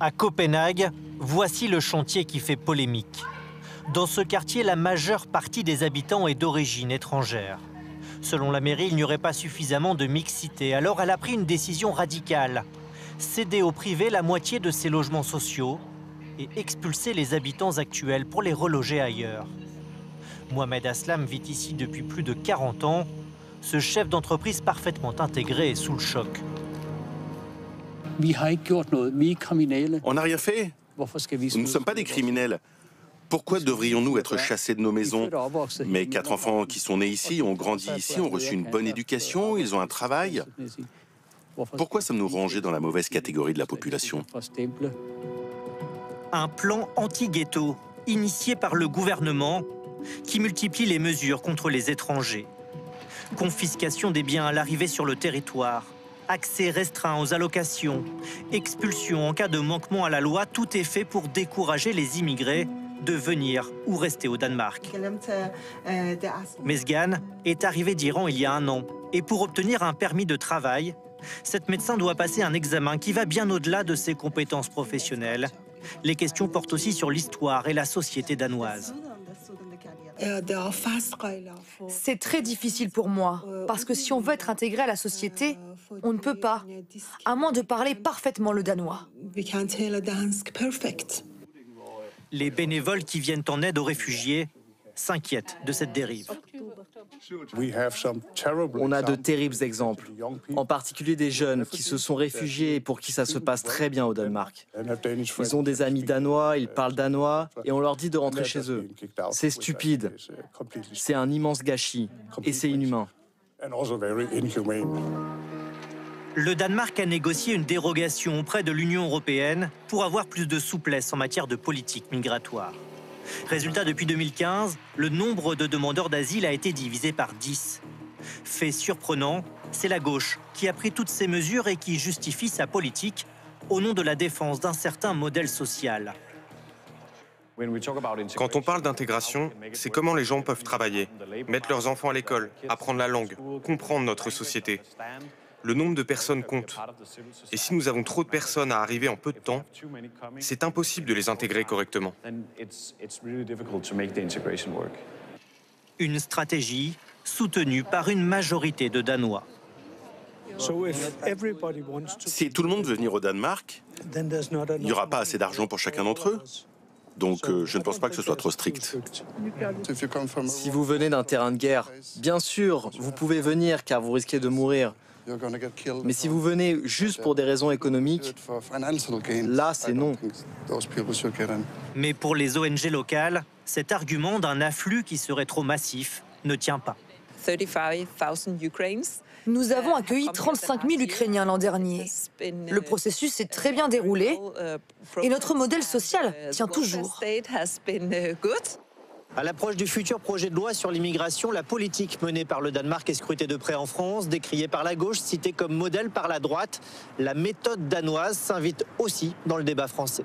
À Copenhague, voici le chantier qui fait polémique. Dans ce quartier, la majeure partie des habitants est d'origine étrangère. Selon la mairie, il n'y aurait pas suffisamment de mixité. Alors elle a pris une décision radicale. Céder au privé la moitié de ses logements sociaux et expulser les habitants actuels pour les reloger ailleurs. Mohamed Aslam vit ici depuis plus de 40 ans. Ce chef d'entreprise parfaitement intégré est sous le choc. On n'a rien fait. Nous ne sommes pas des criminels. Pourquoi devrions-nous être chassés de nos maisons? Mes 4 enfants qui sont nés ici, ont grandi ici, ont reçu une bonne éducation, ils ont un travail. Pourquoi sommes-nous rangés dans la mauvaise catégorie de la population? Un plan anti-ghetto, initié par le gouvernement, qui multiplie les mesures contre les étrangers. Confiscation des biens à l'arrivée sur le territoire, accès restreint aux allocations, expulsion en cas de manquement à la loi, tout est fait pour décourager les immigrés de venir ou rester au Danemark. Mesgan est arrivée d'Iran il y a 1 an. Et pour obtenir un permis de travail, cette médecin doit passer un examen qui va bien au-delà de ses compétences professionnelles. Les questions portent aussi sur l'histoire et la société danoise. C'est très difficile pour moi, parce que si on veut être intégré à la société, on ne peut pas, à moins de parler parfaitement le danois. Les bénévoles qui viennent en aide aux réfugiés s'inquiètent de cette dérive. On a de terribles exemples, en particulier des jeunes qui se sont réfugiés et pour qui ça se passe très bien au Danemark. Ils ont des amis danois, ils parlent danois et on leur dit de rentrer chez eux. C'est stupide, c'est un immense gâchis et c'est inhumain. Le Danemark a négocié une dérogation auprès de l'Union européenne pour avoir plus de souplesse en matière de politique migratoire. Résultat, depuis 2015, le nombre de demandeurs d'asile a été divisé par 10. Fait surprenant, c'est la gauche qui a pris toutes ces mesures et qui justifie sa politique au nom de la défense d'un certain modèle social. Quand on parle d'intégration, c'est comment les gens peuvent travailler, mettre leurs enfants à l'école, apprendre la langue, comprendre notre société. Le nombre de personnes compte. Et si nous avons trop de personnes à arriver en peu de temps, c'est impossible de les intégrer correctement. Une stratégie soutenue par une majorité de Danois. Si tout le monde veut venir au Danemark, il n'y aura pas assez d'argent pour chacun d'entre eux. Donc je ne pense pas que ce soit trop strict. Si vous venez d'un terrain de guerre, bien sûr, vous pouvez venir car vous risquez de mourir. Mais si vous venez juste pour des raisons économiques, là, c'est non. Mais pour les ONG locales, cet argument d'un afflux qui serait trop massif ne tient pas. Nous avons accueilli 35 000 Ukrainiens l'an dernier. Le processus s'est très bien déroulé et notre modèle social tient toujours. À l'approche du futur projet de loi sur l'immigration, la politique menée par le Danemark est scrutée de près en France, décriée par la gauche, citée comme modèle par la droite. La méthode danoise s'invite aussi dans le débat français.